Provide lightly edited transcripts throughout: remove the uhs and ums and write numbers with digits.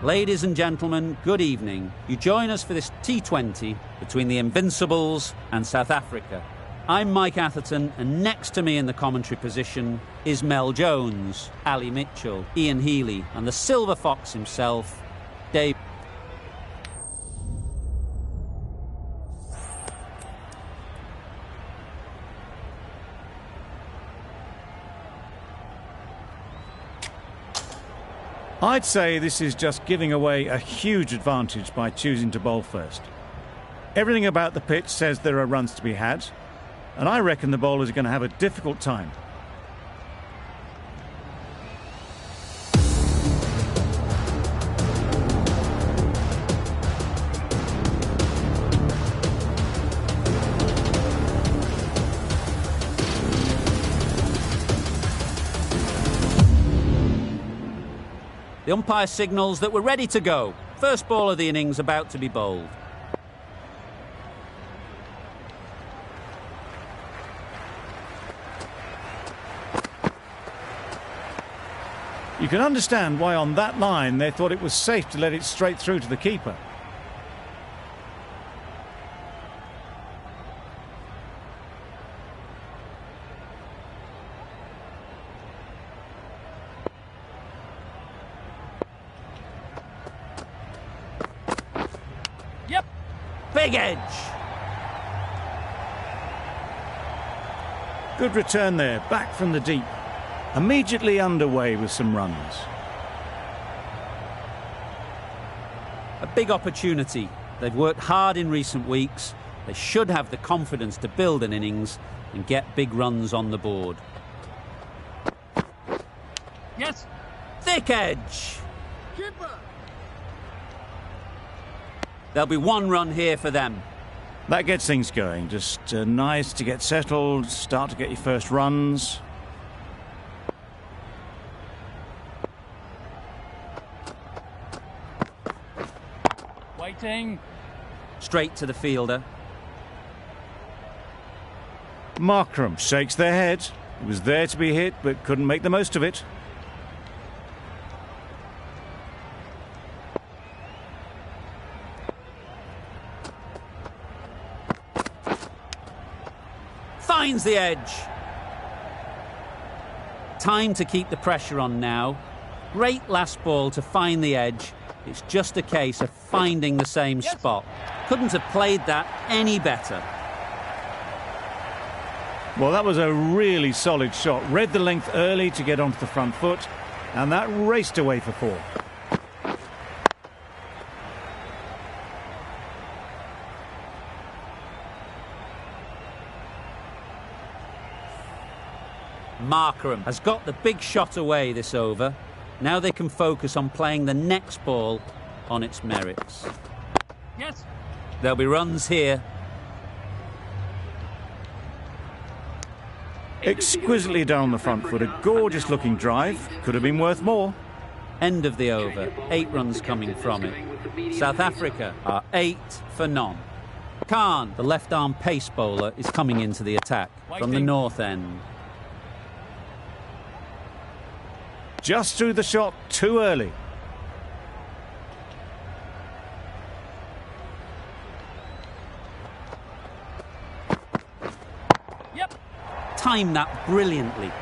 Ladies and gentlemen, good evening. You join us for this T20 between the Invincibles and South Africa. I'm Mike Atherton, and next to me in the commentary position is Mel Jones, Ali Mitchell, Ian Healy, and the Silver Fox himself, Dave. I'd say this is just giving away a huge advantage by choosing to bowl first. Everything about the pitch says there are runs to be had, and I reckon the bowlers are going to have a difficult time. The umpire signals that we're ready to go. First ball of the innings about to be bowled. You can understand why on that line they thought it was safe to let it straight through to the keeper. Yep, big edge. Good return there, back from the deep. Immediately underway with some runs. A big opportunity. They've worked hard in recent weeks. They should have the confidence to build an innings and get big runs on the board. Yes. Thick edge. Keeper. There'll be one run here for them. That gets things going. Just nice to get settled, start to get your first runs. Waiting. Straight to the fielder. Markram shakes their head. He was there to be hit, but couldn't make the most of it. Finds the edge. Time to keep the pressure on now. Great last ball to find the edge. It's just a case of finding the same spot. Couldn't have played that any better. Well, that was a really solid shot. Read the length early to get onto the front foot, and that raced away for four. Markram has got the big shot away this over. Now they can focus on playing the next ball on its merits. Yes. There'll be runs here. Exquisitely down the front foot, a gorgeous looking drive. Could have been worth more. End of the over. 8 runs coming from it. South Africa are 8 for none. Khan, the left-arm pace bowler, is coming into the attack from the north end. Just threw the shot too early. Yep. Timed that brilliantly.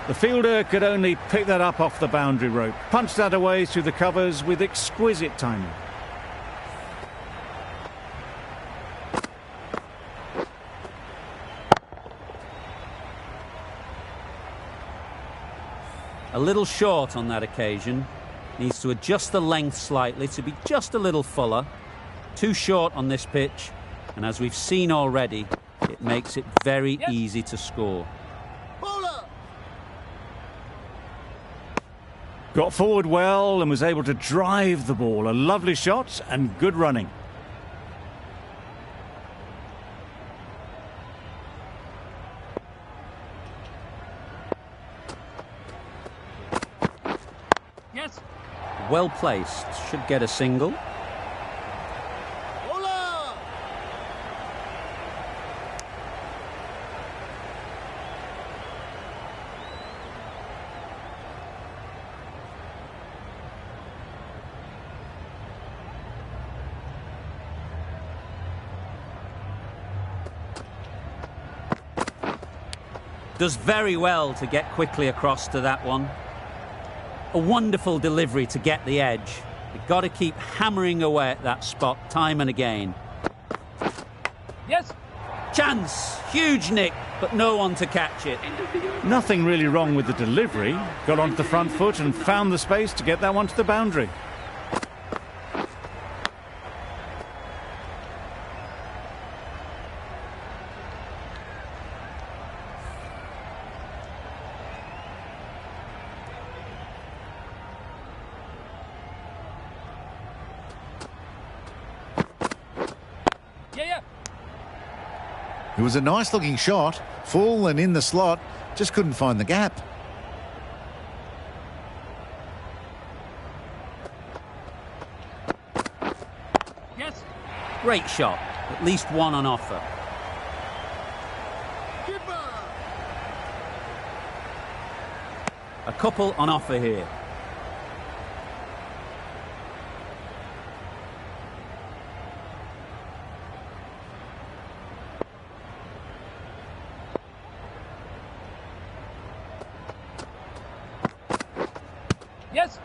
The fielder could only pick that up off the boundary rope. Punched that away through the covers with exquisite timing. A little short on that occasion. Needs to adjust the length slightly to be just a little fuller. Too short on this pitch, and as we've seen already, it makes it very easy to score. Bowler. Got forward well and was able to drive the ball. A lovely shot and good running. Yes. Well placed. Should get a single. Bowler. Does very well to get quickly across to that one. A wonderful delivery to get the edge. You've got to keep hammering away at that spot time and again. Yes. Chance, huge nick, but no one to catch it. Nothing really wrong with the delivery. Got onto the front foot and found the space to get that one to the boundary. It was a nice-looking shot, full and in the slot, just couldn't find the gap. Yes. Great shot, at least one on offer. A couple on offer here. Yes.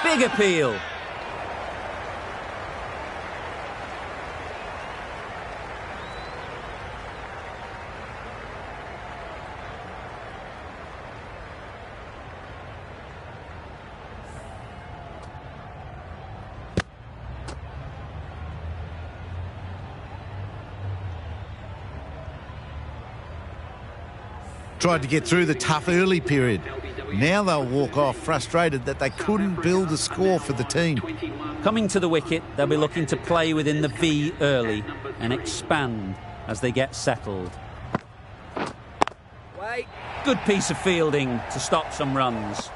Big appeal. Tried to get through the tough early period. Now they'll walk off frustrated that they couldn't build a score for the team. Coming to the wicket, they'll be looking to play within the V early and expand as they get settled. Wait. Good piece of fielding to stop some runs.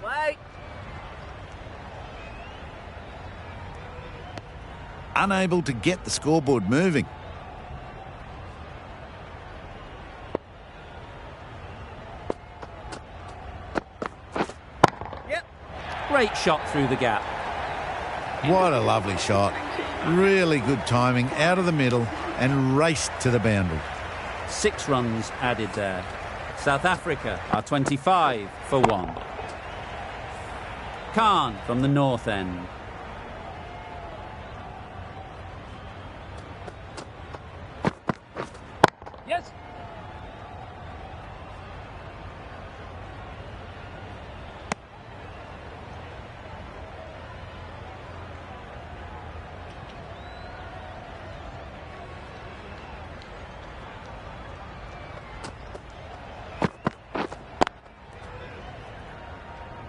Wait. Unable to get the scoreboard moving. Yep. Great shot through the gap. What a lovely shot. Really good timing, out of the middle and raced to the boundary. 6 runs added there. South Africa are 25 for 1. Khan from the north end. Yes.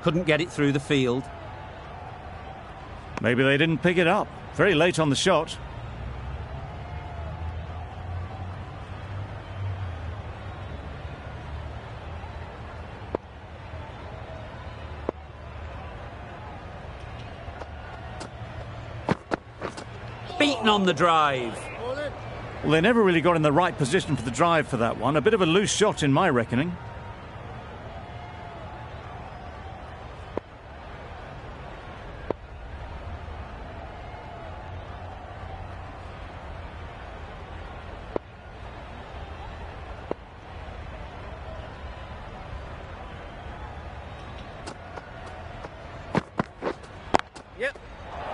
Couldn't get it through the field. Maybe they didn't pick it up. Very late on the shot. Beaten on the drive. Well, they never really got in the right position for the drive for that one. A bit of a loose shot in my reckoning. Yep.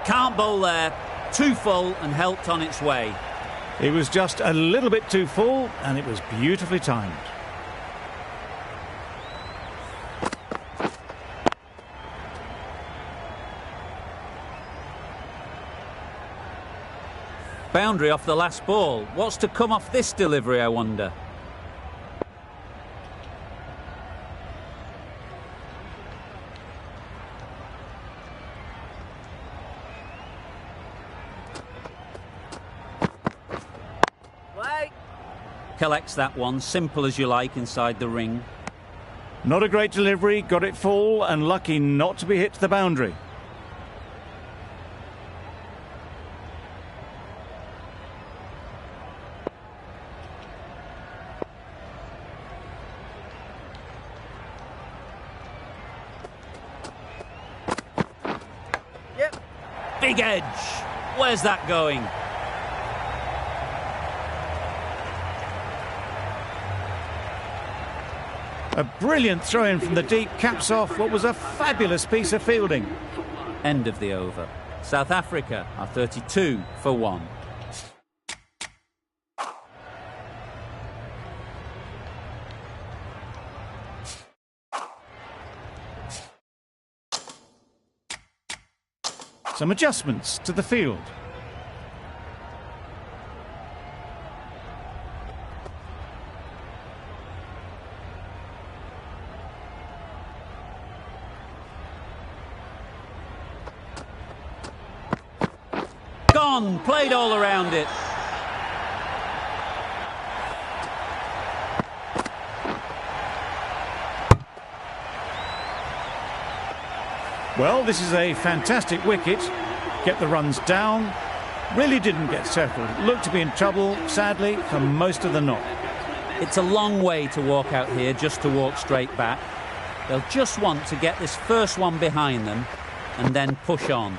Can't bowl there. Too full and helped on its way. It was just a little bit too full and it was beautifully timed. Boundary off the last ball. What's to come off this delivery, I wonder? Collects that one, simple as you like, inside the ring. Not a great delivery, got it full and lucky not to be hit to the boundary. Big edge. Where's that going? A brilliant throw-in from the deep caps off what was a fabulous piece of fielding. End of the over. South Africa are 32 for 1. Some adjustments to the field. Gone, played all around it. Well, this is a fantastic wicket. Get the runs down. Really didn't get settled. Looked to be in trouble, sadly, for most of the knock. It's a long way to walk out here just to walk straight back. They'll just want to get this first one behind them and then push on.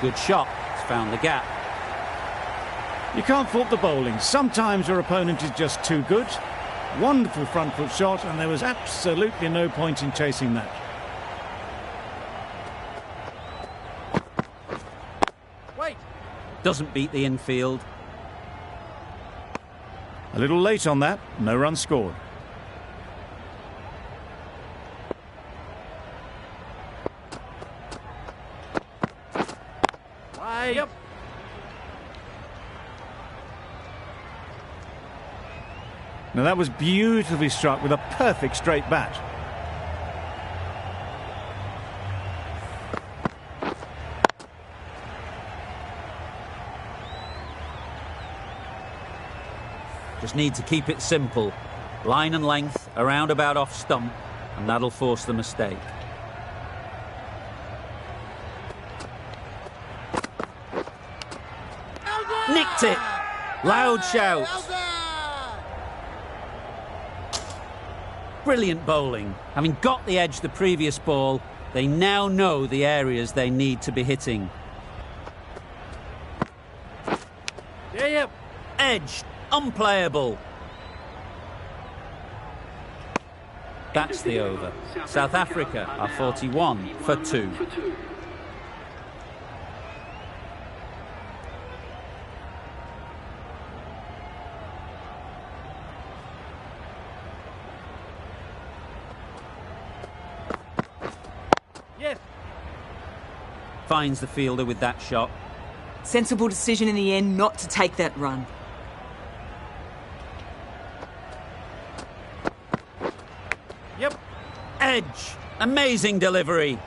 Good shot. It's found the gap. You can't fault the bowling. Sometimes your opponent is just too good. Wonderful front foot shot, and there was absolutely no point in chasing that. Wait. Doesn't beat the infield. A little late on that. No run scored. Yep. Now that was beautifully struck with a perfect straight bat. Just need to keep it simple. Line and length, around about off stump, and that'll force the mistake. Nicked it! Loud shouts. Brilliant bowling. Having got the edge the previous ball, they now know the areas they need to be hitting. Yeah. Edge, unplayable. That's the over. South Africa are 41 for 2. Yes. Finds the fielder with that shot. Sensible decision in the end not to take that run. Yep. Edge, amazing delivery.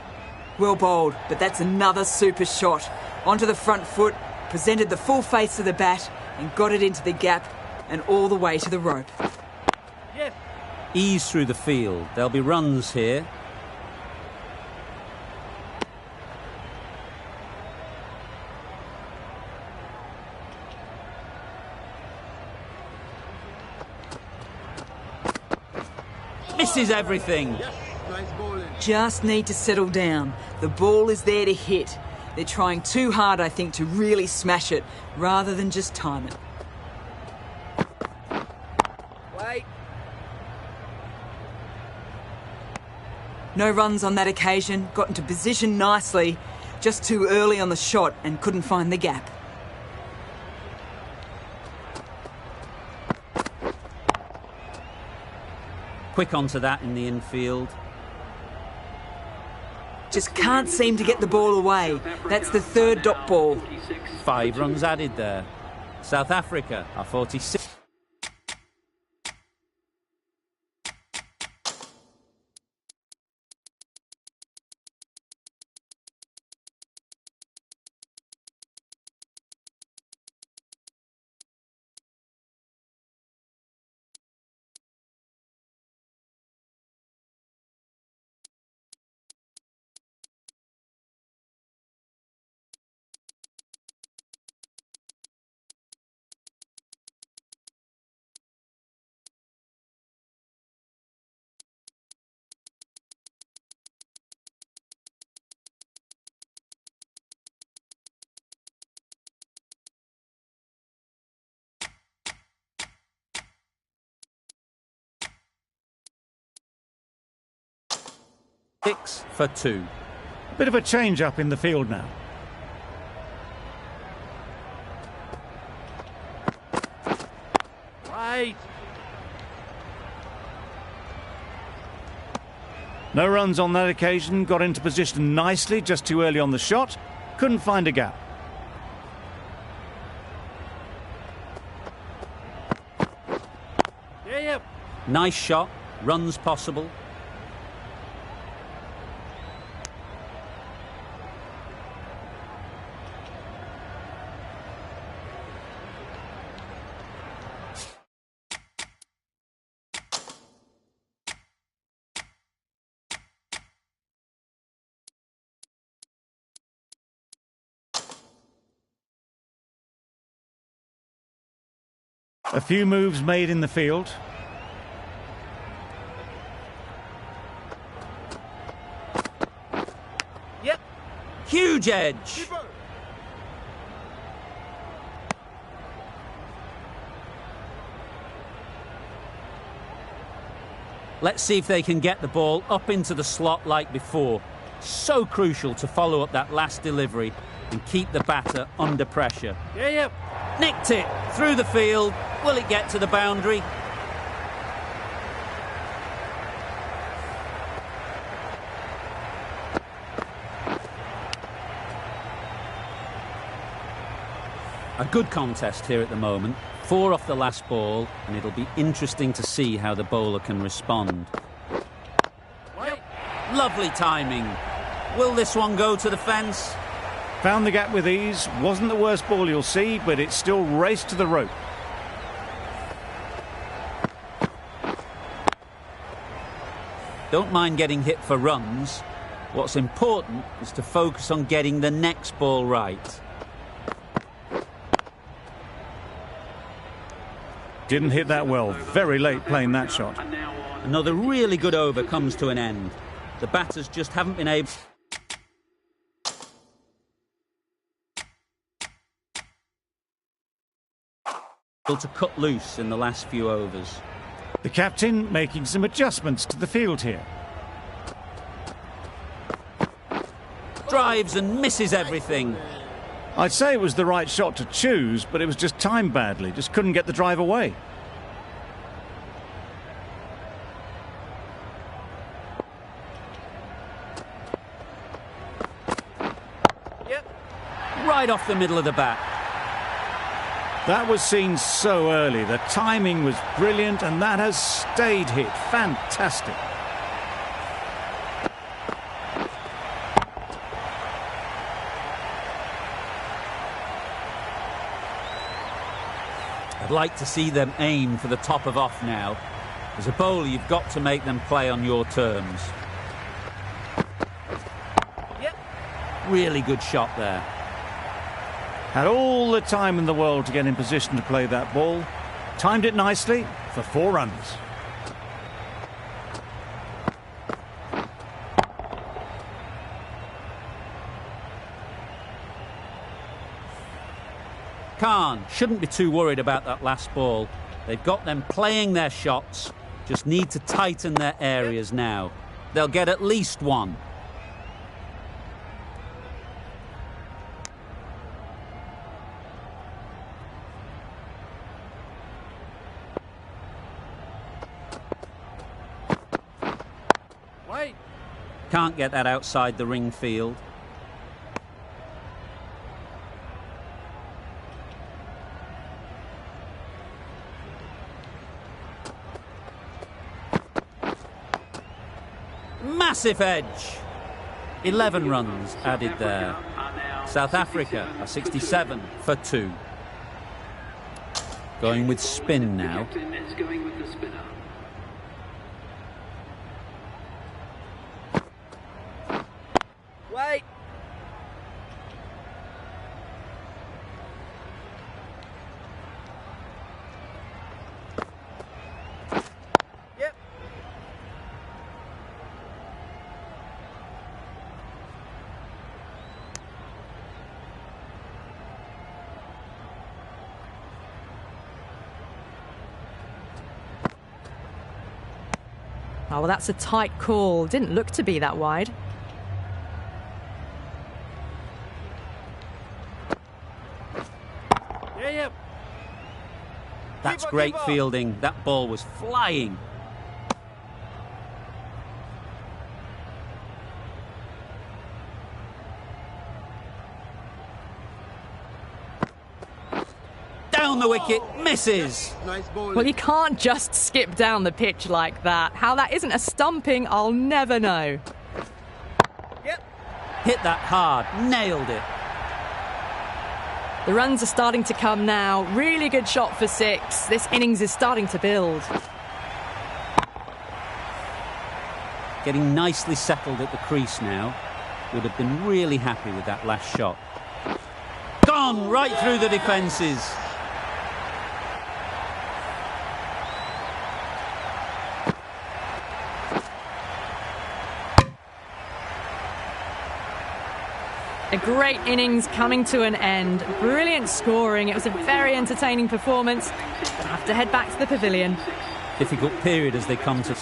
Well bowled, but that's another super shot. Onto the front foot, presented the full face of the bat and got it into the gap and all the way to the rope. Yes. Ease through the field. There'll be runs here. Misses everything. Just need to settle down. The ball is there to hit. They're trying too hard, I think, to really smash it rather than just time it. Wait. No runs on that occasion, got into position nicely, just too early on the shot and couldn't find the gap. Quick onto that in the infield. Just can't seem to get the ball away. That's the third dot ball. 5 runs added there. South Africa are 46. 6 for 2. Bit of a change up in the field now. Wait. No runs on that occasion, got into position nicely, just too early on the shot. Couldn't find a gap. Yep. Nice shot, runs possible. A few moves made in the field. Yep. Huge edge. Let's see if they can get the ball up into the slot like before. So crucial to follow up that last delivery and keep the batter under pressure. Yep. Nicked it through the field. Will it get to the boundary? A good contest here at the moment. 4 off the last ball, and it'll be interesting to see how the bowler can respond. Wait. Lovely timing. Will this one go to the fence? Found the gap with ease. Wasn't the worst ball you'll see, but it still raced to the rope. Don't mind getting hit for runs. What's important is to focus on getting the next ball right. Didn't hit that well. Very late playing that shot. Another really good over comes to an end. The batters just haven't been able to cut loose in the last few overs. The captain making some adjustments to the field here. Drives and misses everything. I'd say it was the right shot to choose, but it was just timed badly. Just couldn't get the drive away. Yep. Right off the middle of the bat. That was seen so early. The timing was brilliant, and that has stayed hit. Fantastic. I'd like to see them aim for the top of off now. As a bowler, you've got to make them play on your terms. Yep. Really good shot there. Had all the time in the world to get in position to play that ball. Timed it nicely for 4 runs. Khan shouldn't be too worried about that last ball. They've got them playing their shots, just need to tighten their areas now. They'll get at least 1. Wait. Can't get that outside the ring field. Massive edge. 11 runs added there. South Africa are 67 for 2. Going with spin now. Wait. Yep. Oh, well, that's a tight call. Didn't look to be that wide. Yeah, yeah. That's Keep on, great keep on. fielding. That ball was flying. Down the wicket, misses. Nice ball. Well, you can't just skip down the pitch like that. How that isn't a stumping, I'll never know. Yep. Hit that hard, nailed it. The runs are starting to come now. Really good shot for 6. This innings is starting to build. Getting nicely settled at the crease now. Would have been really happy with that last shot. Gone right through the defences. A great innings coming to an end. Brilliant scoring. It was a very entertaining performance. We'll have to head back to the pavilion. Difficult period as they come to...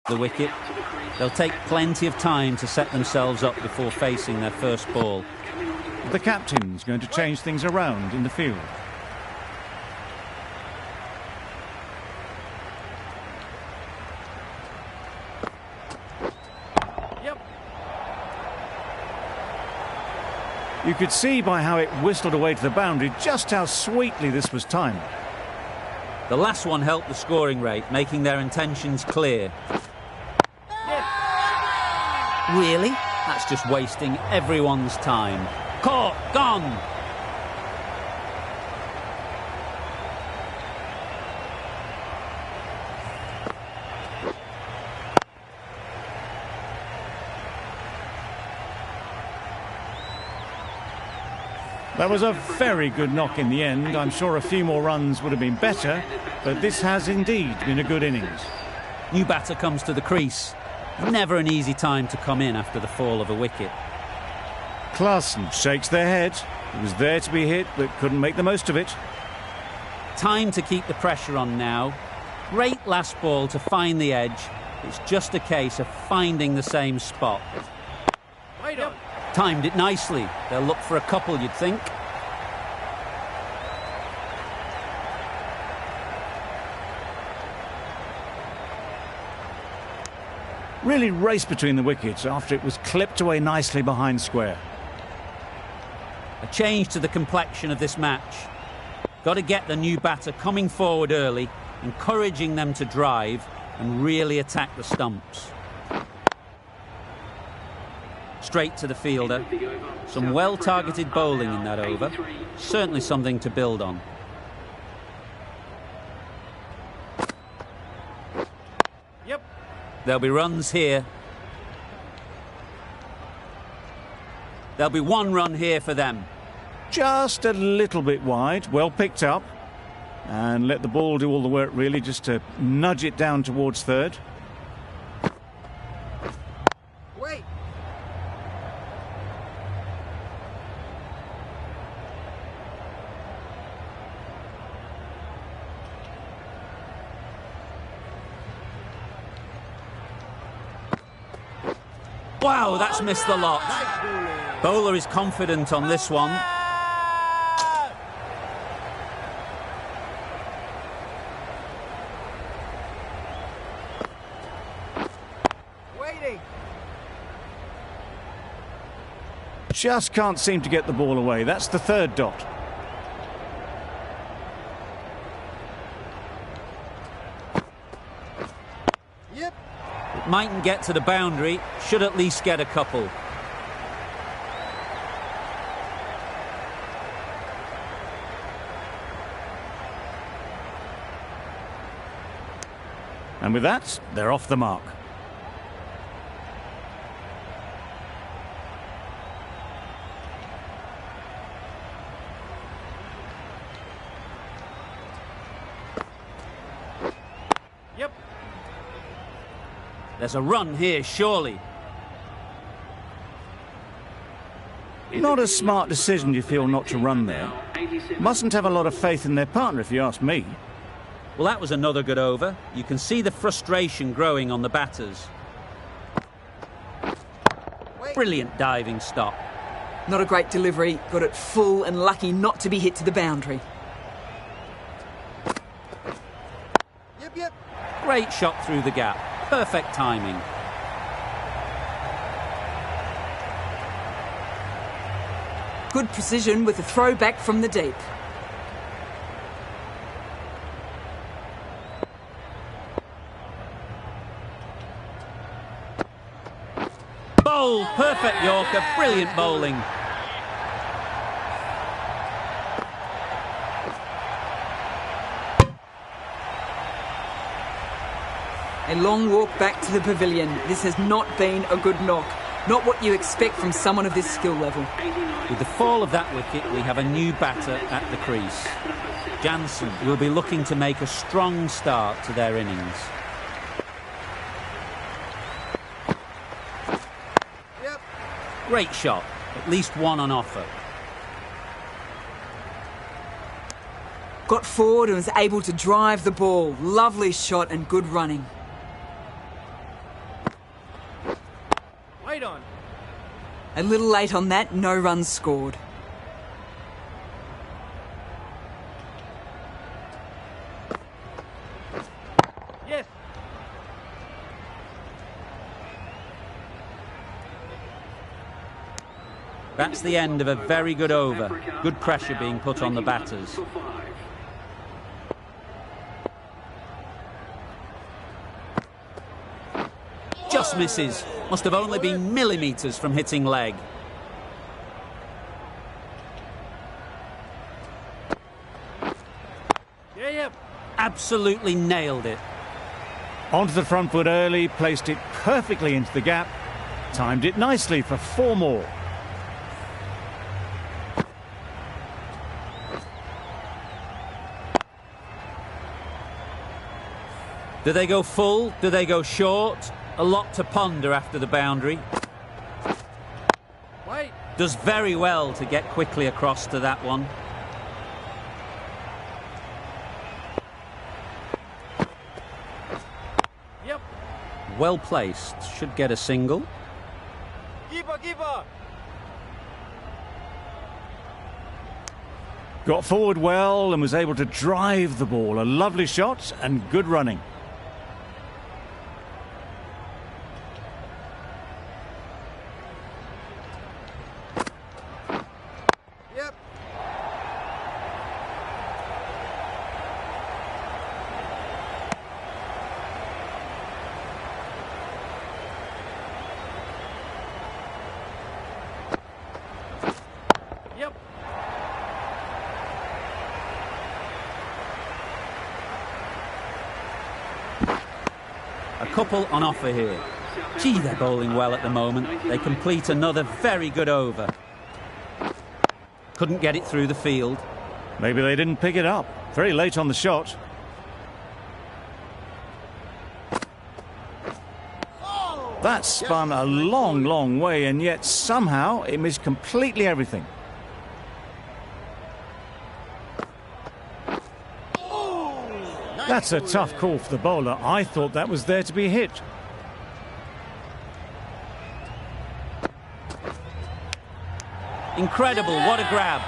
the wicket. They'll take plenty of time to set themselves up before facing their first ball. The captain's going to change things around in the field. Yep. You could see by how it whistled away to the boundary just how sweetly this was timed. The last one helped the scoring rate, making their intentions clear. Really? That's just wasting everyone's time. Caught, gone. That was a very good knock in the end. I'm sure a few more runs would have been better, but this has indeed been a good innings. New batter comes to the crease. Never an easy time to come in after the fall of a wicket. Klaassen shakes their head. He was there to be hit, but couldn't make the most of it. Time to keep the pressure on now. Great last ball to find the edge. It's just a case of finding the same spot. Wait on. Timed it nicely. They'll look for a couple, you'd think. Really raced between the wickets after it was clipped away nicely behind square. A change to the complexion of this match. Got to get the new batter coming forward early, encouraging them to drive and really attack the stumps. Straight to the fielder. Some well-targeted bowling in that over. Certainly something to build on. Yep. There'll be runs here. There'll be 1 run here for them. Just a little bit wide, well picked up. And let the ball do all the work really, just to nudge it down towards third. Wait. Wow, that's missed the lot. Bowler is confident on this one. Waiting. Just can't seem to get the ball away. That's the third dot. Yep. It mightn't get to the boundary, should at least get a couple. And with that, they're off the mark. There's a run here, surely. Not a smart decision, you feel, not to run there. Mustn't have a lot of faith in their partner, if you ask me. Well, that was another good over. You can see the frustration growing on the batters. Brilliant diving stop. Not a great delivery, got it full and lucky not to be hit to the boundary. Yep. Great shot through the gap. Perfect timing. Good precision with a throw back from the deep. Bowl, perfect Yorker, brilliant bowling. A long walk back to the pavilion. This has not been a good knock. Not what you expect from someone of this skill level. With the fall of that wicket, we have a new batter at the crease. Jansen will be looking to make a strong start to their innings. Yep. Great shot, at least one on offer. Got forward and was able to drive the ball. Lovely shot and good running. Wait on. A little late on that, no runs scored. Yes. That's the end of a very good over. Good pressure being put on the batters. Just misses. Must have only been millimetres from hitting leg. Yep. Absolutely nailed it. Onto the front foot early, placed it perfectly into the gap. Timed it nicely for 4 more. Do they go full? Do they go short? A lot to ponder after the boundary. Wait. Does very well to get quickly across to that one. Yep. Well placed. Should get a single. Keeper. Got forward well and was able to drive the ball. A lovely shot and good running. Yep. Yep. A couple on offer here. Gee, they're bowling well at the moment. They complete another very good over. Couldn't get it through the field. Maybe they didn't pick it up. Very late on the shot. That spun a long way, and yet somehow it missed completely everything. That's a tough call for the bowler. I thought that was there to be hit. Incredible, what a grab.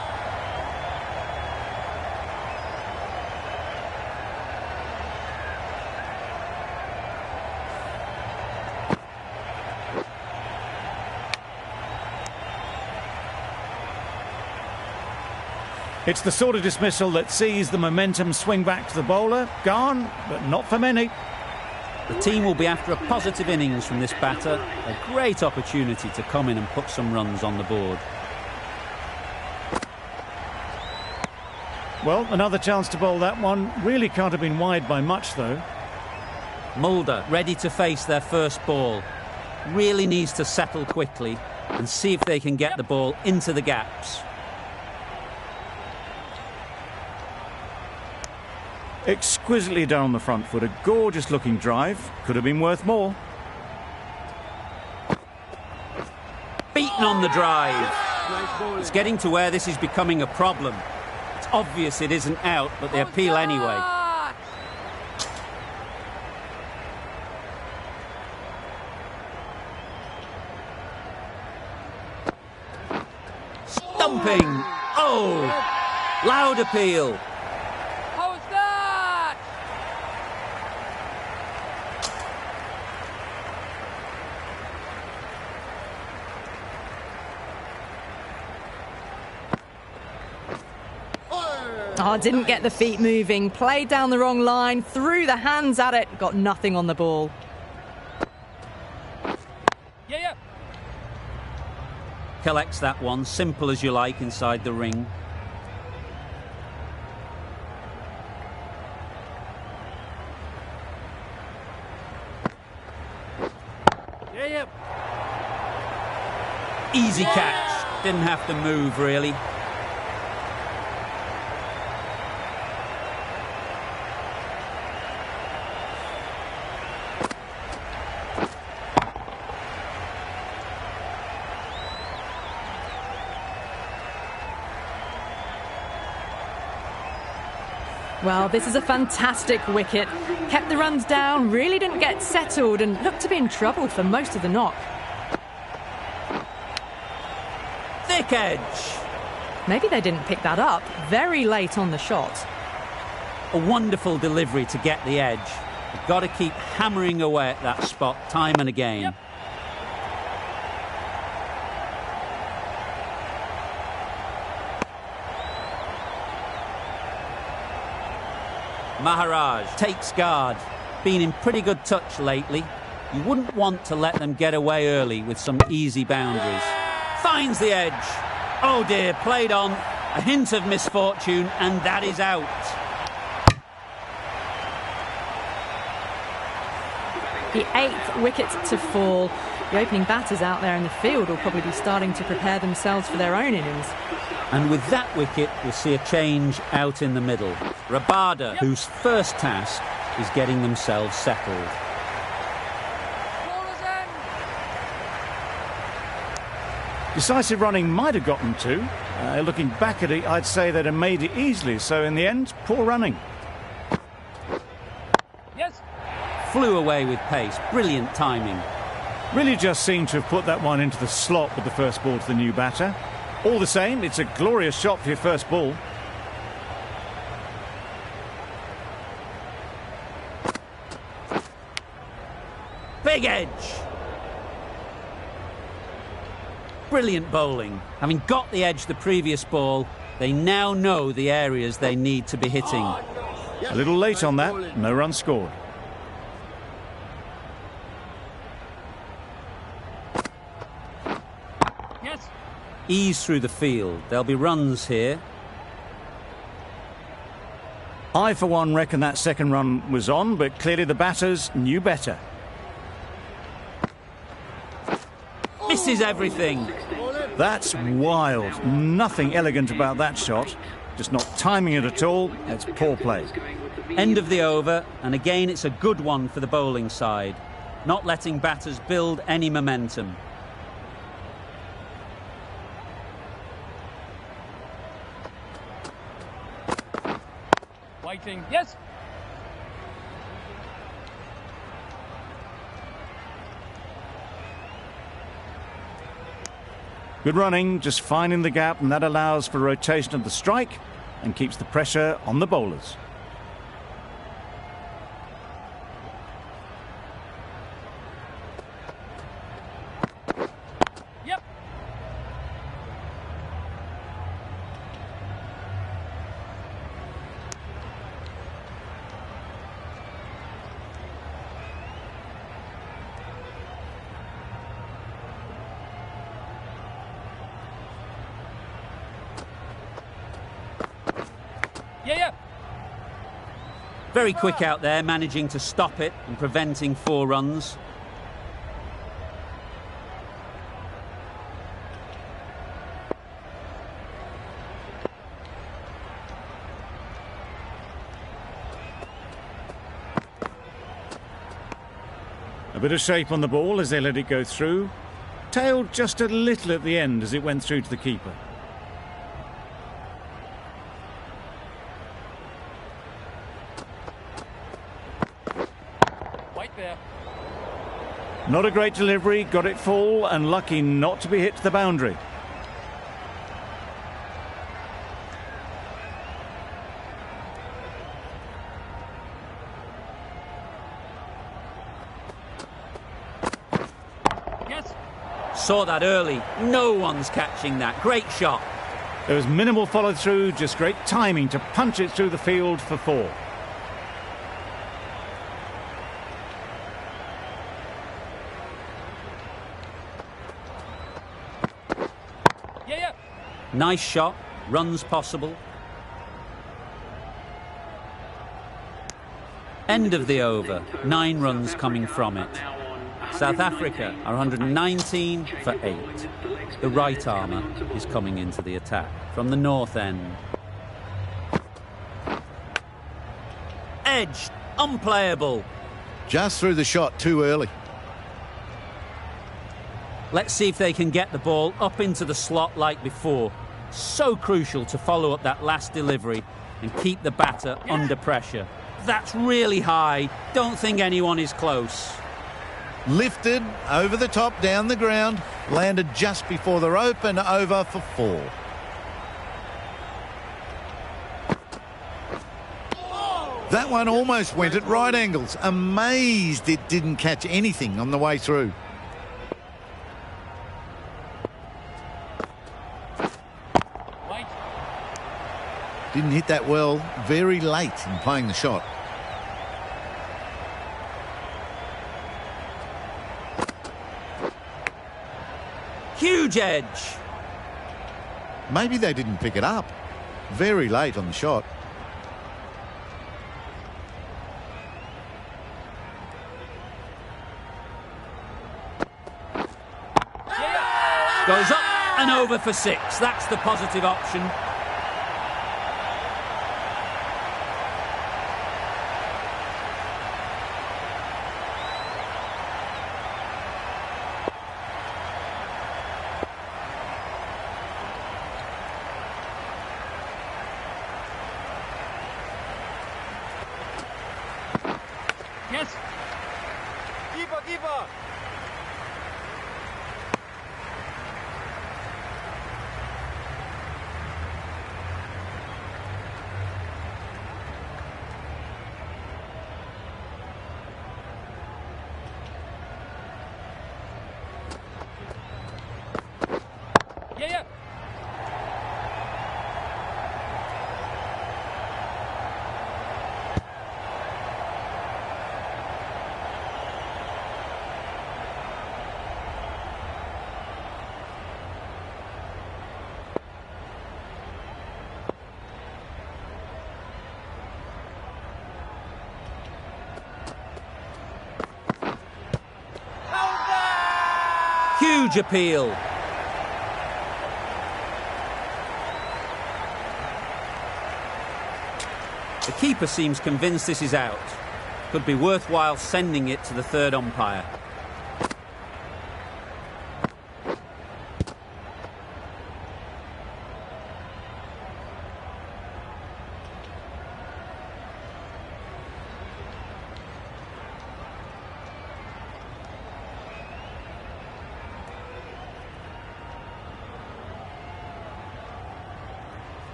It's the sort of dismissal that sees the momentum swing back to the bowler. Gone, but not for many. The team will be after a positive innings from this batter. A great opportunity to come in and put some runs on the board. Well, another chance to bowl that one. Really can't have been wide by much, though. Mulder ready to face their first ball. Really needs to settle quickly and see if they can get the ball into the gaps. Exquisitely down the front foot, a gorgeous looking drive. Could have been worth more. beaten on the drive. It's getting to where this is becoming a problem. It's obvious it isn't out, but they appeal anyway. Stumping! Oh! Loud appeal. How's that? Oh, didn't get the feet moving. Played down the wrong line. Threw the hands at it. Got nothing on the ball. Yeah. Collects that one, simple as you like, inside the ring. Yeah. Easy catch. Didn't have to move, really. Well, this is a fantastic wicket. Kept the runs down, really didn't get settled and looked to be in trouble for most of the knock. Thick edge. Maybe they didn't pick that up. Very late on the shot. A wonderful delivery to get the edge. You've got to keep hammering away at that spot time and again. Yep. Maharaj takes guard. Been in pretty good touch lately. You wouldn't want to let them get away early with some easy boundaries. Finds the edge. Oh dear, played on. A hint of misfortune, and that is out. The 8th wicket to fall. The opening batters out there in the field will probably be starting to prepare themselves for their own innings. And with that wicket, we'll see a change out in the middle. Rabada, whose first task is getting themselves settled. Decisive running might have gotten two. Looking back at it, I'd say they'd have made it easily. So in the end, poor running. Yes. Flew away with pace. Brilliant timing. Really just seemed to have put that one into the slot with the first ball to the new batter. All the same, it's a glorious shot for your first ball. Big edge. Brilliant bowling. Having got the edge the previous ball, they now know the areas they need to be hitting. A little late on that, no run scored. Yes. Ease through the field. There'll be runs here. I, for one, reckon that second run was on, but clearly the batters knew better. Misses everything. That's wild. Nothing elegant about that shot. Just not timing it at all. It's poor play. End of the over, and again it's a good one for the bowling side. Not letting batters build any momentum. Waiting. Yes. Good running, just finding the gap, and that allows for rotation of the strike and keeps the pressure on the bowlers. Yep. Yeah. Very quick out there, managing to stop it and preventing 4 runs. A bit of shape on the ball as they let it go through. tailed just a little at the end as it went through to the keeper. White there. Not a great delivery, got it full and lucky not to be hit to the boundary. Yes. Saw that early. No one's catching that. Great shot. There was minimal follow through, just great timing to punch it through the field for 4. Yeah, yeah. Nice shot. Runs possible. End of the over. 9 runs coming from it. South Africa are 119 for 8. The right armour is coming into the attack from the north end. Edged. Unplayable. Just threw the shot too early. Let's see if they can get the ball up into the slot like before. So crucial to follow up that last delivery and keep the batter under pressure. That's really high. Don't think anyone is close. Lifted over the top, down the ground, landed just before the rope and over for 4. That one almost went at right angles. Amazed it didn't catch anything on the way through. White. Didn't hit that well, very late in playing the shot. Huge edge. Maybe they didn't pick it up. Very late on the shot. Goes up and over for 6. That's the positive option. Yes. Keeper, keeper. Yeah, yeah. Huge appeal. The keeper seems convinced this is out. Could be worthwhile sending it to the third umpire.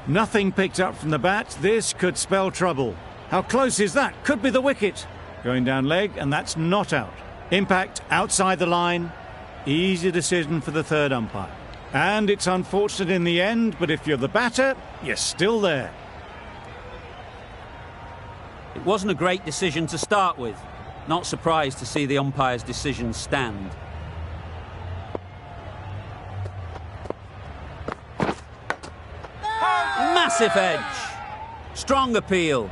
Nothing picked up from the bat. This could spell trouble. How close is that? Could be the wicket. Going down leg, and that's not out. Impact outside the line. Easy decision for the third umpire. And it's unfortunate in the end, but if you're the batter, you're still there. It wasn't a great decision to start with. Not surprised to see the umpire's decision stand. Massive edge. Strong appeal.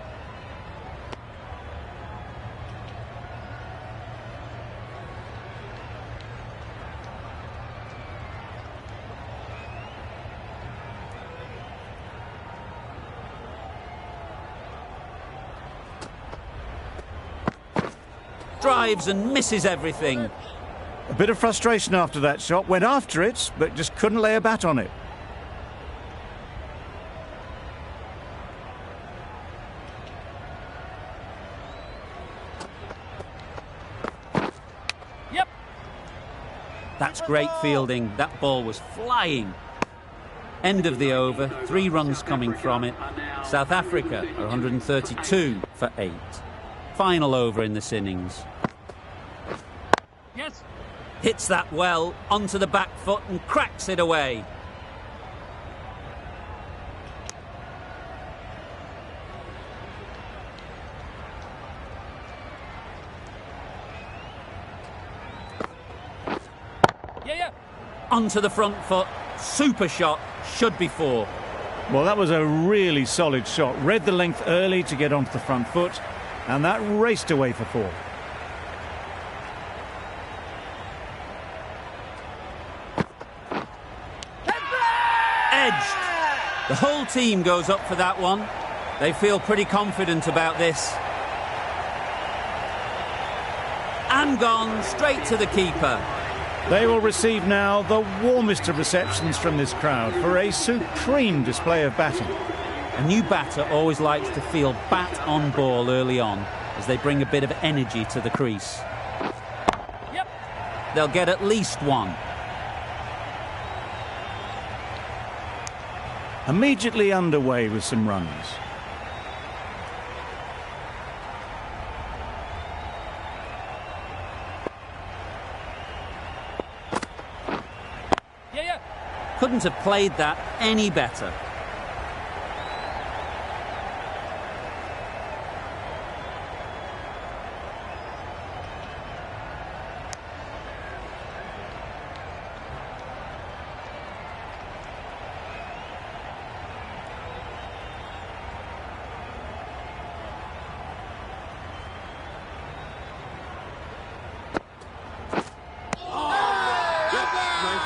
drives and misses everything. A bit of frustration after that shot. Went after it, but just couldn't lay a bat on it. Yep. That's great fielding. That ball was flying. End of the over, 3 runs coming from it. South Africa are 132 for 8. Final over in this innings. Yes. Hits that well, onto the back foot and cracks it away. Yeah. Onto the front foot, super shot, should be 4. Well, that was a really solid shot. Read the length early to get onto the front foot, and that raced away for 4. Edged. The whole team goes up for that one. They feel pretty confident about this. And gone straight to the keeper. They will receive now the warmest of receptions from this crowd for a supreme display of batting. A new batter always likes to feel bat on ball early on as they bring a bit of energy to the crease. Yep. They'll get at least 1. Immediately underway with some runs. Yeah. Couldn't have played that any better.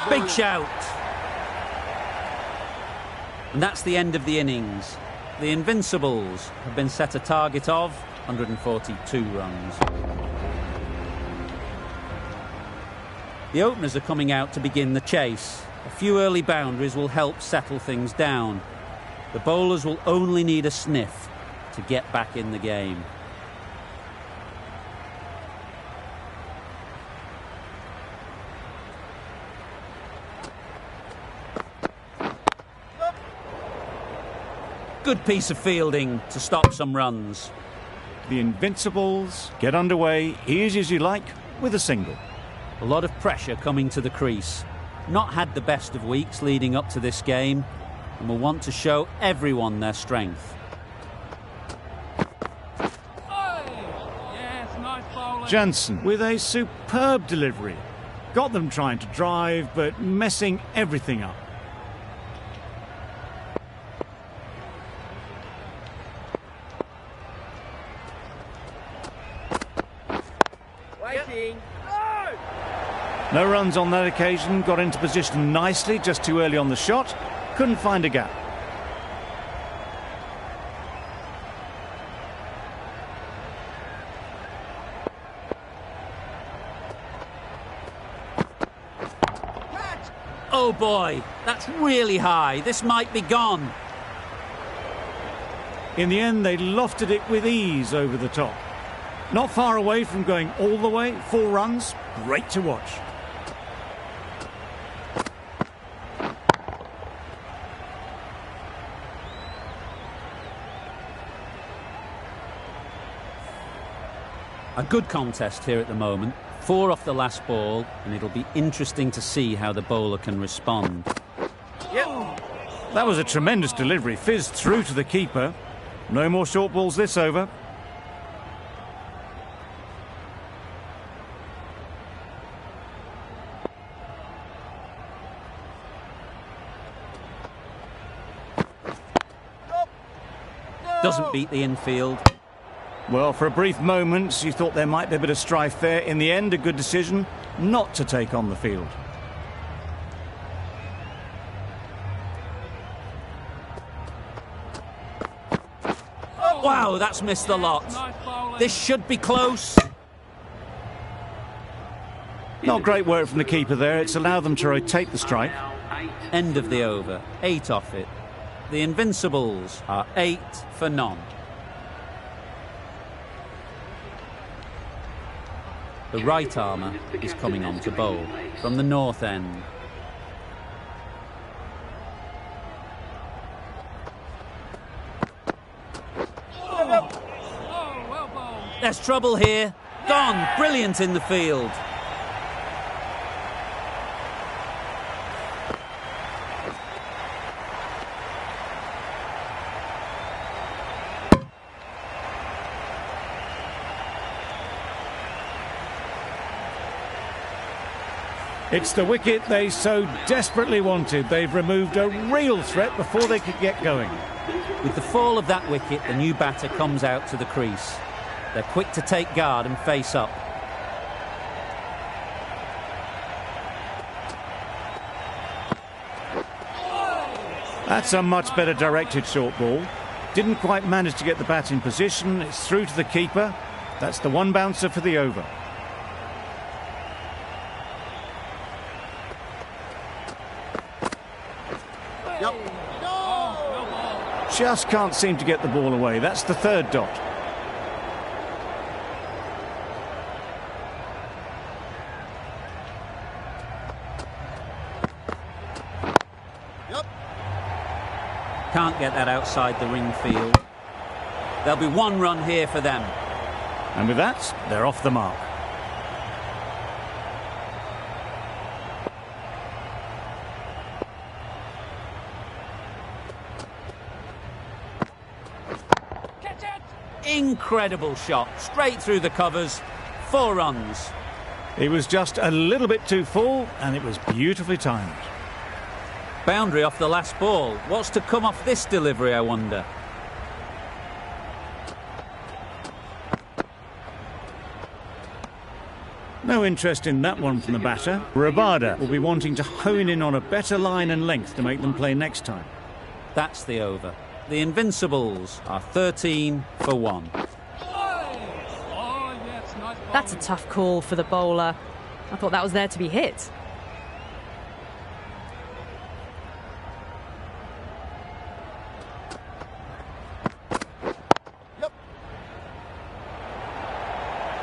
Big shout. And that's the end of the innings. The Invincibles have been set a target of 142 runs. The openers are coming out to begin the chase. A few early boundaries will help settle things down. The bowlers will only need a sniff to get back in the game. Good piece of fielding to stop some runs. The Invincibles get underway easy as you like with a single. A lot of pressure coming to the crease. Not had the best of weeks leading up to this game and will want to show everyone their strength. Yes, nice bowling. Jansen with a superb delivery. Got them trying to drive but messing everything up. Waiting. No runs on that occasion, got into position nicely, just too early on the shot, couldn't find a gap. Oh boy, that's really high. This might be gone. In the end, they lofted it with ease over the top. Not far away from going all the way, 4 runs, great to watch. A good contest here at the moment. 4 off the last ball, and it'll be interesting to see how the bowler can respond. That was a tremendous delivery, fizzed through to the keeper. No more short balls this over. Doesn't beat the infield. Well, for a brief moment, you thought there might be a bit of strife there. In the end, a good decision not to take on the field. Wow, that's missed the lot. Nice bowling. This should be close. Not great work from the keeper there. It's allowed them to rotate the strike. End of the over. 8 off it. The Invincibles are 8 for none. The right armour is coming on to bowl from the north end. Oh, well bowled. There's trouble here. Gone. Brilliant in the field. It's the wicket they so desperately wanted. They've removed a real threat before they could get going. With the fall of that wicket, the new batter comes out to the crease. They're quick to take guard and face up. That's a much better directed short ball. Didn't quite manage to get the bat in position. It's through to the keeper. That's the one bouncer for the over. Just can't seem to get the ball away. That's the third dot. Can't get that outside the ring field. There'll be 1 run here for them. And with that, they're off the mark. Catch it! Incredible shot. Straight through the covers. 4 runs. He was just a little bit too full, and it was beautifully timed. Boundary off the last ball. What's to come off this delivery, I wonder? No interest in that one from the batter. Rabada will be wanting to hone in on a better line and length to make them play next time. That's the over. The Invincibles are 13 for 1. Oh, yes, nice bowling. That's a tough call for the bowler. I thought that was there to be hit.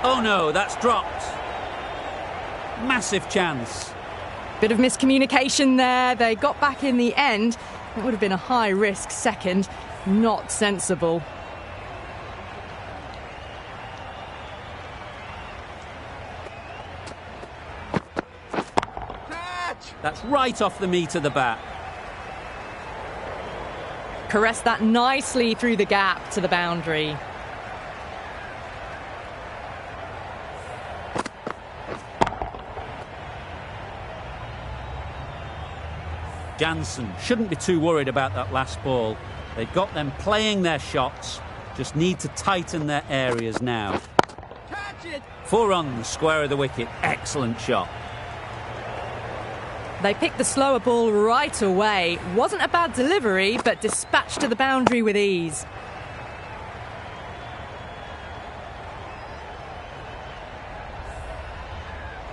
Oh no, that's dropped. Massive chance. Bit of miscommunication there. They got back in the end. It would have been a high-risk second. Not sensible. That's right off the meat of the bat. Caressed that nicely through the gap to the boundary. Jansen shouldn't be too worried about that last ball. They've got them playing their shots, just need to tighten their areas now. Catch it! 4 runs, square of the wicket. Excellent shot. They picked the slower ball right away. Wasn't a bad delivery, but dispatched to the boundary with ease.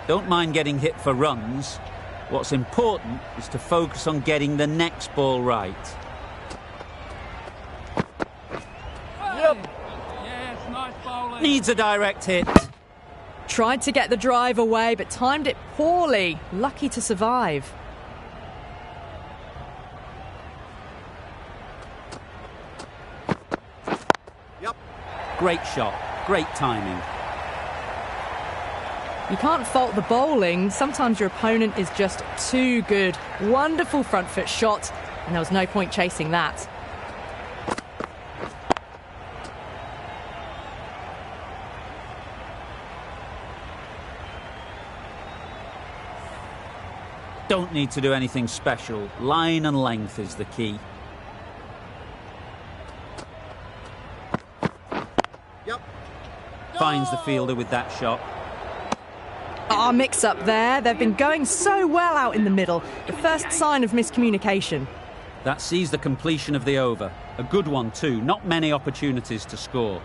Don't mind getting hit for runs. What's important is to focus on getting the next ball right. Yep. Yes, nice bowling. Needs a direct hit. Tried to get the drive away, but timed it poorly. Lucky to survive. Great shot. Great timing. You can't fault the bowling. Sometimes your opponent is just too good. Wonderful front foot shot, and there was no point chasing that. Don't need to do anything special. Line and length is the key. Finds the fielder with that shot. Our mix-up there. They've been going so well out in the middle. The first sign of miscommunication. That sees the completion of the over. A good one too. Not many opportunities to score.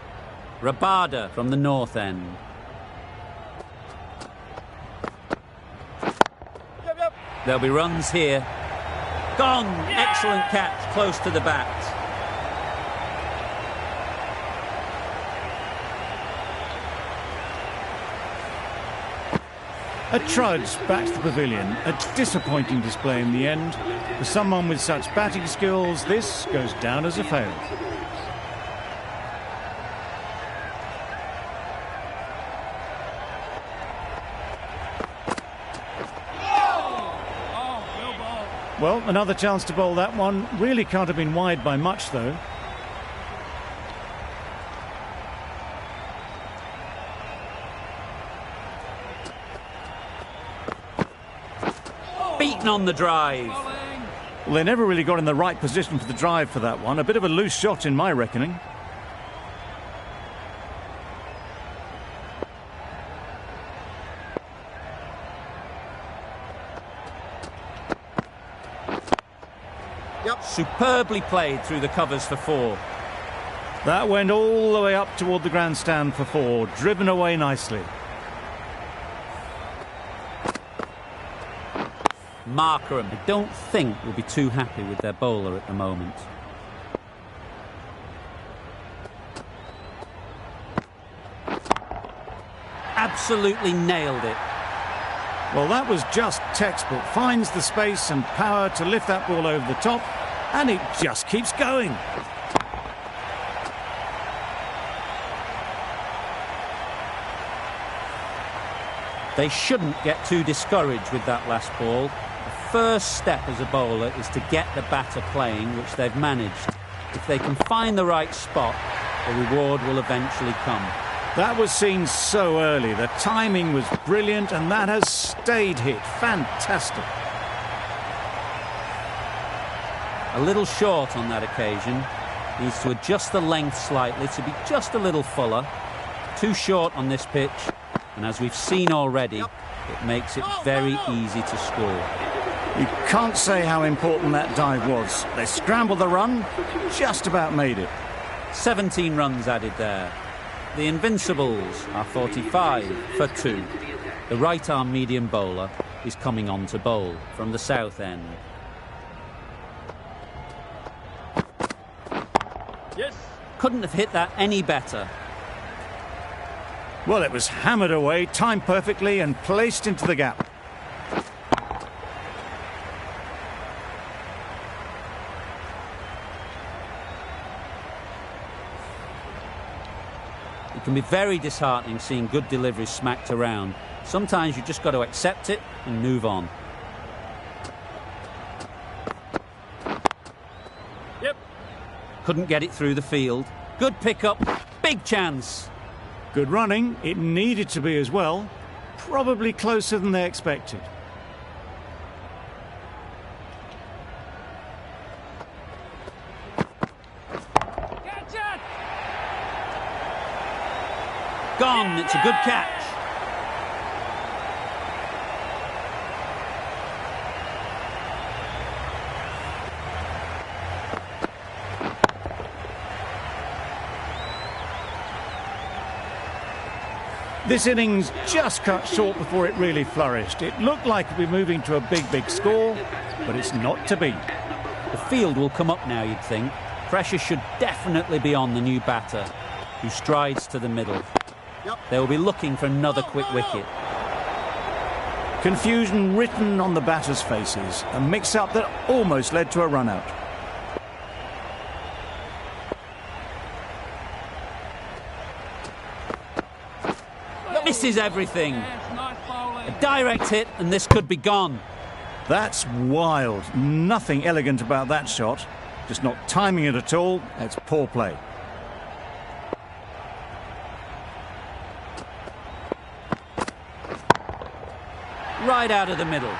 Rabada from the north end. There'll be runs here. Gone! Excellent catch, close to the bat. A trudge back to the pavilion. A disappointing display in the end. For someone with such batting skills, this goes down as a fail. Well, another chance to bowl that one. Really can't have been wide by much, though. Beaten on the drive. Well, they never really got in the right position for the drive for that one. A bit of a loose shot in my reckoning. Superbly played through the covers for 4. That went all the way up toward the grandstand for 4, driven away nicely. Markram, I don't think will be too happy with their bowler at the moment. Absolutely nailed it. Well, that was just textbook. Finds the space and power to lift that ball over the top, and it just keeps going. They shouldn't get too discouraged with that last ball. The first step as a bowler is to get the batter playing, which they've managed. If they can find the right spot, the reward will eventually come. That was seen so early. The timing was brilliant, and that has stayed hit. Fantastic. A little short on that occasion. Needs to adjust the length slightly to be just a little fuller. Too short on this pitch, and as we've seen already, it makes it very easy to score. You can't say how important that dive was. They scrambled the run, just about made it. 17 runs added there. The Invincibles are 45 for 2. The right-arm medium bowler is coming on to bowl from the south end. Yes. Couldn't have hit that any better. Well, it was hammered away, timed perfectly, and placed into the gap. It can be very disheartening seeing good deliveries smacked around. Sometimes you just got to accept it and move on. Yep. Couldn't get it through the field. Good pickup, big chance. Good running. It needed to be as well. Probably closer than they expected. Catch it. Gone, it's a good catch. This innings just cut short before it really flourished. It looked like it'd be moving to a big score, but it's not to be. The field will come up now, you'd think. Pressure should definitely be on the new batter, who strides to the middle. They will be looking for another quick wicket. Confusion written on the batters' faces. A mix-up that almost led to a run-out. Misses everything. Yes, nice bowling. A direct hit and this could be gone. That's wild. Nothing elegant about that shot. Just not timing it at all. It's poor play. Right out of the middle.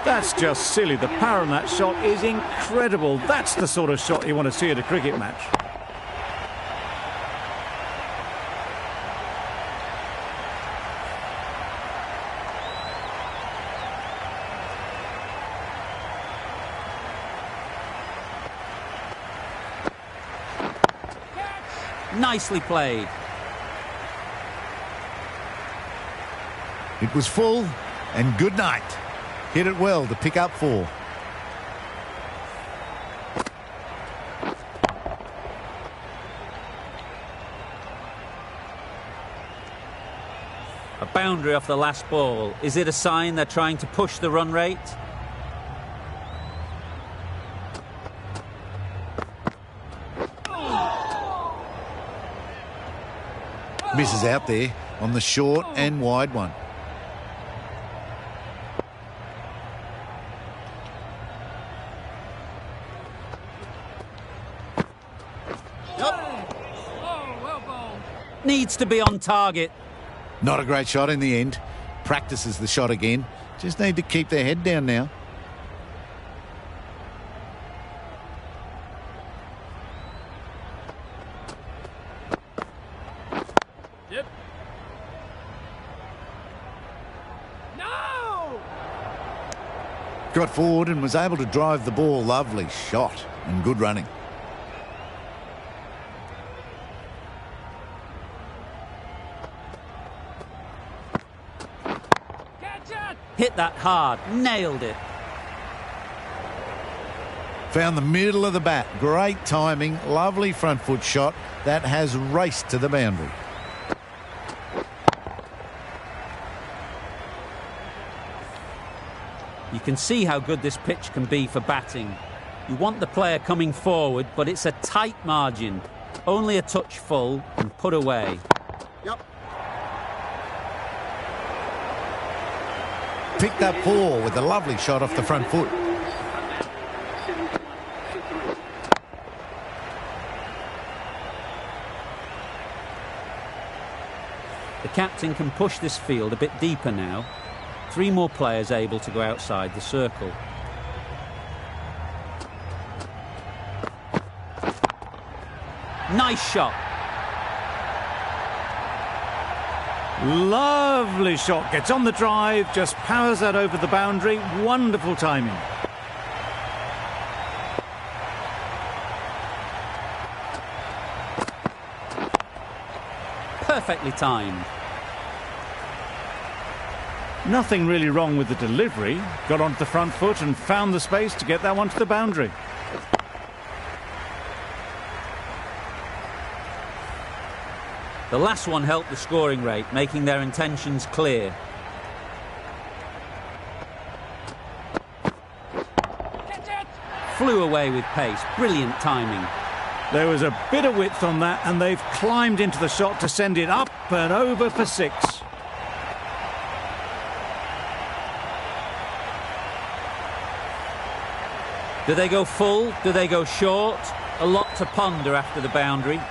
That's just silly. The power on that shot is incredible. That's the sort of shot you want to see at a cricket match. Nicely played. It was full, And good night. Hit it well to pick up 4. A boundary off the last ball. Is it a sign they're trying to push the run rate? Misses out there on the short and wide one. Needs to be on target. Not a great shot in the end. Practices the shot again. Just need to keep their head down now. Yep. No! Got forward and was able to drive the ball. Lovely shot and good running. Hit that hard, nailed it. Found the middle of the bat. Great timing, lovely front foot shot that has raced to the boundary. You can see how good this pitch can be for batting. You want the player coming forward, but it's a tight margin. Only a touch full and put away. Yep. Picked up 4 with a lovely shot off the front foot. The captain can push this field a bit deeper now. 3 more players able to go outside the circle. Nice shot. Lovely shot. Gets on the drive, just powers that over the boundary. Wonderful timing. Perfectly timed. Nothing really wrong with the delivery. Got onto the front foot and found the space to get that one to the boundary. The last one helped the scoring rate, making their intentions clear. Flew away with pace. Brilliant timing. There was a bit of width on that, and they've climbed into the shot to send it up and over for 6. Do they go full? Do they go short? A lot to ponder after the boundary.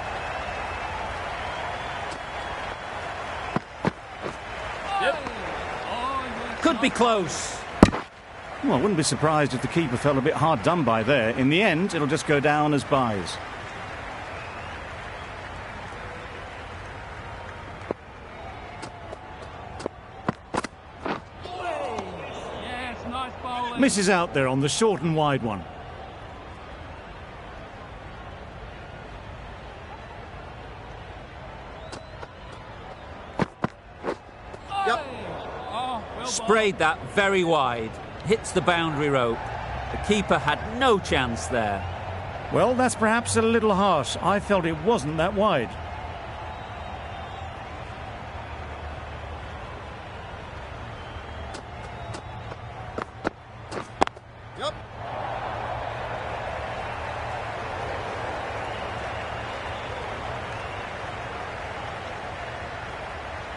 Could be close. Well, I wouldn't be surprised if the keeper felt a bit hard done by there. In the end, it'll just go down as byes. Yes, nice bowling. Misses out there on the short and wide one. Sprayed that very wide. Hits the boundary rope. The keeper had no chance there. Well, that's perhaps a little harsh. I felt it wasn't that wide. Yep.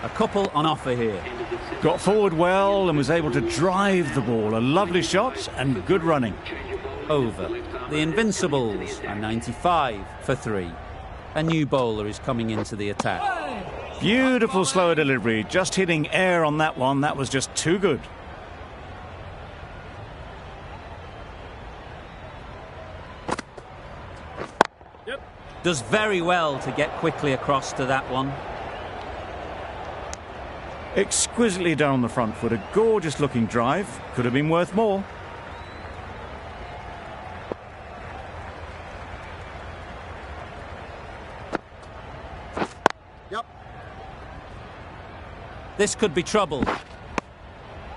A couple on offer here. Got forward well and was able to drive the ball. A lovely shot and good running. Over. The Invincibles are 95 for 3. A new bowler is coming into the attack. Beautiful slower delivery. Just hitting air on that one. That was just too good. Does very well to get quickly across to that one. Exquisitely down the front foot. A gorgeous looking drive. Could have been worth more. This could be trouble.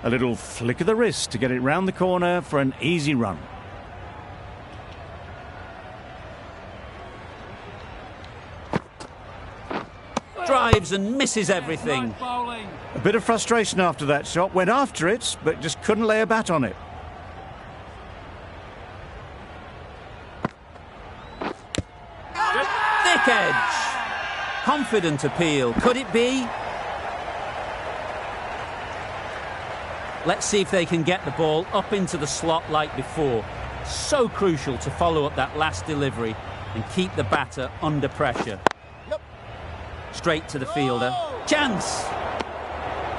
A little flick of the wrist to get it round the corner for an easy run. Drives and misses everything. Nice bowling. A bit of frustration after that shot. Went after it, but just couldn't lay a bat on it. Thick edge. Confident appeal. Could it be? Let's see if they can get the ball up into the slot like before. So crucial to follow up that last delivery and keep the batter under pressure. Straight to the fielder. Chance!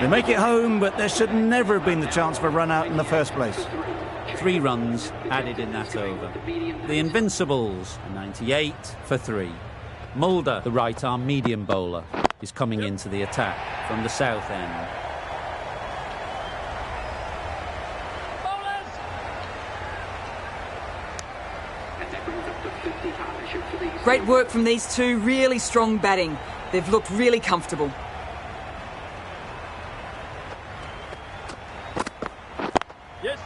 They make it home, but there should never have been the chance for a run out in the first place. 3 runs added in that over. The Invincibles, 98 for 3. Mulder, the right-arm medium bowler, is coming into the attack from the south end. Great work from these two, really strong batting. They've looked really comfortable. Yes.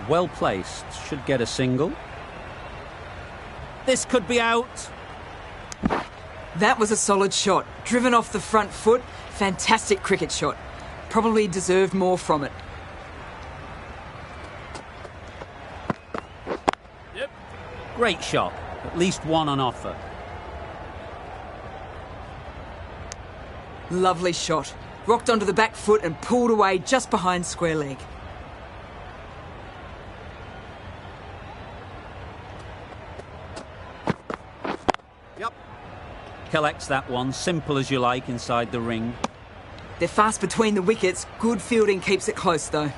Well placed, should get a single. This could be out. That was a solid shot. Driven off the front foot. Fantastic cricket shot. Probably deserved more from it. Yep. Great shot, at least one on offer. Lovely shot. Rocked onto the back foot and pulled away just behind square leg. Collects that one, simple as you like, inside the ring. They're fast between the wickets. Good fielding keeps it close though.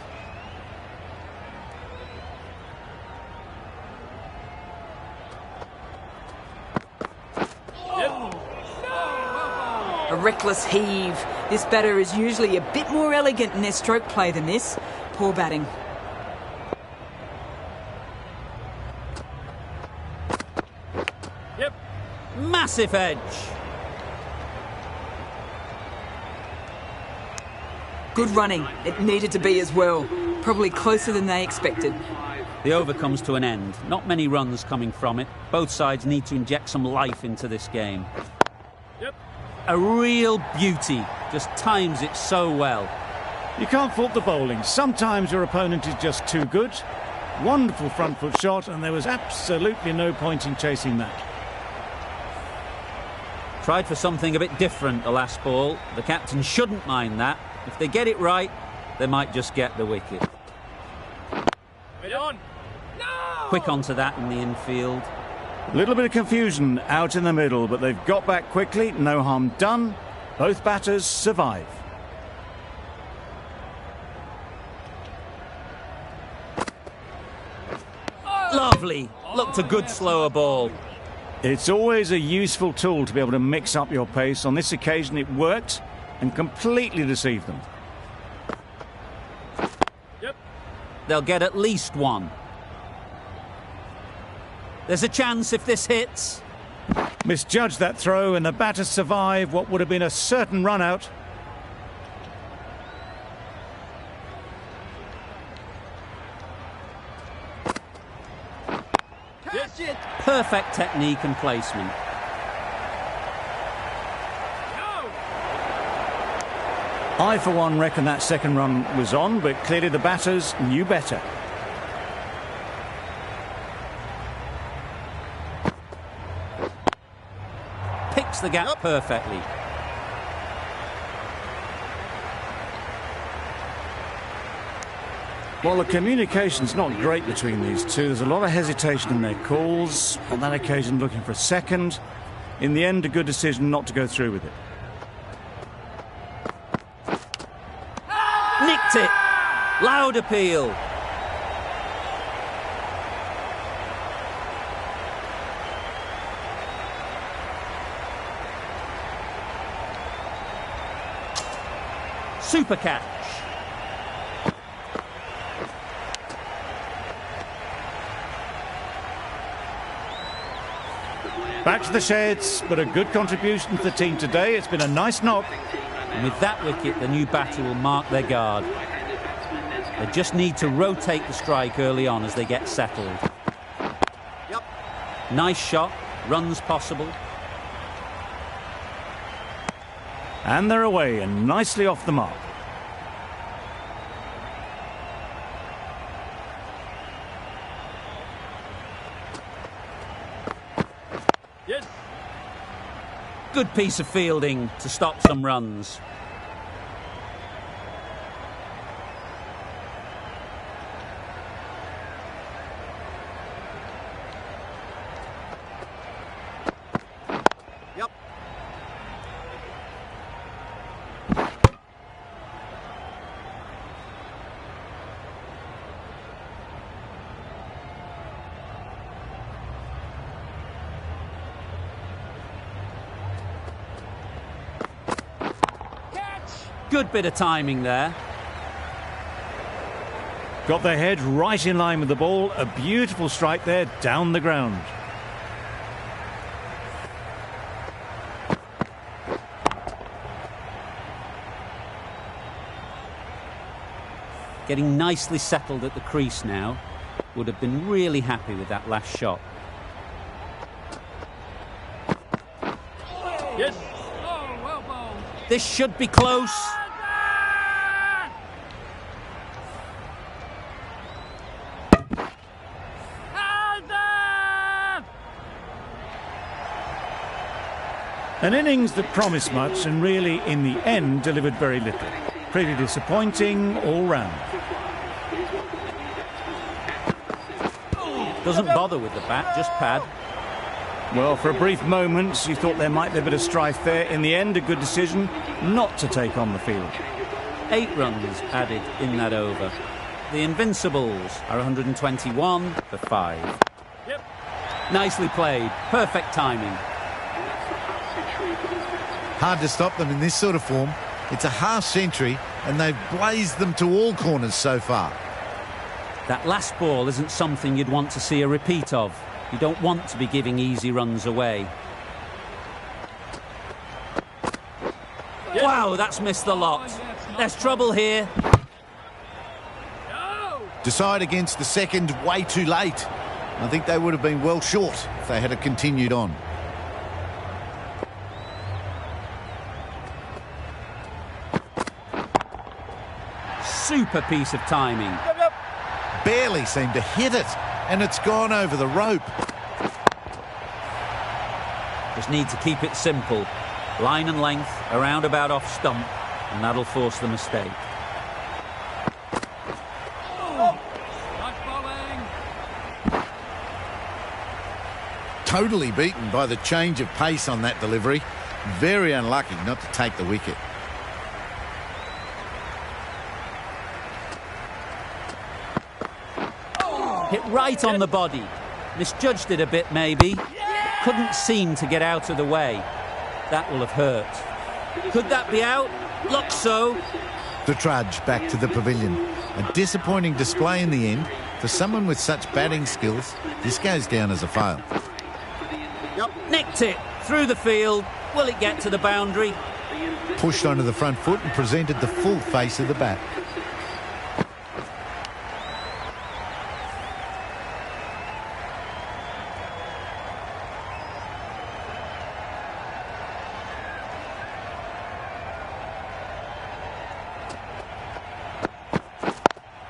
A reckless heave. This batter is usually a bit more elegant in their stroke play than this. Poor batting. Yep. Massive edge. Good running. It needed to be as well. Probably closer than they expected. The over comes to an end. Not many runs coming from it. Both sides need to inject some life into this game. Yep. A real beauty. Just times it so well. You can't fault the bowling. Sometimes your opponent is just too good. Wonderful front foot shot, and there was absolutely no point in chasing that. Tried for something a bit different the last ball. The captain shouldn't mind that. If they get it right, they might just get the wicket. Wait on. No! Quick onto that in the infield. A little bit of confusion out in the middle, but they've got back quickly. No harm done. Both batters survive. Lovely. Looked a good slower ball. It's always a useful tool to be able to mix up your pace. On this occasion, it worked and completely deceived them. Yep. They'll get at least one. There's a chance if this hits. Misjudged that throw, and the batters survive what would have been a certain run out. Yes. It. Perfect technique and placement. No. I, for one, reckon that second run was on, but clearly the batters knew better. Picks the gap perfectly. Well, the communication's not great between these two. There's a lot of hesitation in their calls. On that occasion, looking for a second. In the end, a good decision not to go through with it. Nicked it. Loud appeal. Super catch. Back to the sheds, but a good contribution to the team today. It's been a nice knock. And with that wicket, the new batter will mark their guard. They just need to rotate the strike early on as they get settled. Yep. Nice shot, runs possible. And they're away and nicely off the mark. Yes. Good piece of fielding to stop some runs. Yep. Good bit of timing there. Got their head right in line with the ball. A beautiful strike there down the ground. Getting nicely settled at the crease now. Would have been really happy with that last shot. Yes. Oh, well bowled. This should be close. An innings that promised much and really, in the end, delivered very little. Pretty disappointing all round. Doesn't bother with the bat, just pad. Well, for a brief moment, you thought there might be a bit of strife there. In the end, a good decision not to take on the field. 8 runs added in that over. The Invincibles are 121 for 5. Yep. Nicely played, perfect timing. Hard to stop them in this sort of form. It's a half century and they've blazed them to all corners so far. That last ball isn't something you'd want to see a repeat of. You don't want to be giving easy runs away. Yes. Wow, that's missed the lot. There's trouble here. No. Decide against the second way too late. I think they would have been well short if they had continued on. Super piece of timing. Yep, yep. Barely seemed to hit it, and it's gone over the rope. Just need to keep it simple. Line and length, a roundabout off stump, and that'll force the mistake. Nice bowling. Totally beaten by the change of pace on that delivery. Very unlucky not to take the wicket. Hit right on the body. Misjudged it a bit, maybe. Couldn't seem to get out of the way. That will have hurt. Could that be out? Looks so. The trudge back to the pavilion. A disappointing display in the end. For someone with such batting skills, this goes down as a fail. Yep. Nicked it through the field. Will it get to the boundary? Pushed onto the front foot and presented the full face of the bat.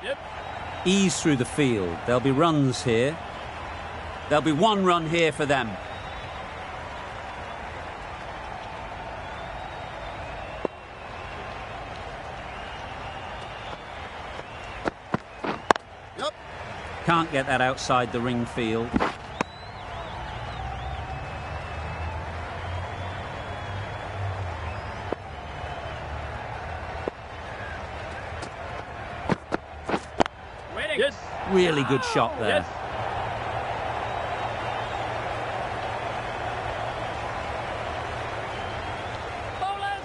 Yep. Ease through the field. There'll be runs here. There'll be 1 run here for them. Yep. Can't get that outside the ring field. Waiting. Yes. Really good shot there. Yes. Bowlers.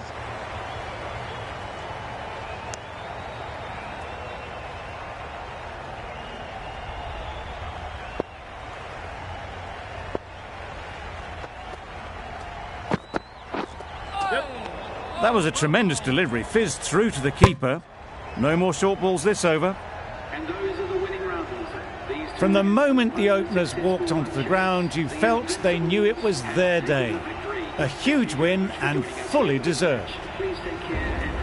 Yep. That was a tremendous delivery. Fizzed through to the keeper. No more short balls this over. From the moment the openers walked onto the ground, you felt they knew it was their day. A huge win and fully deserved. Please take care.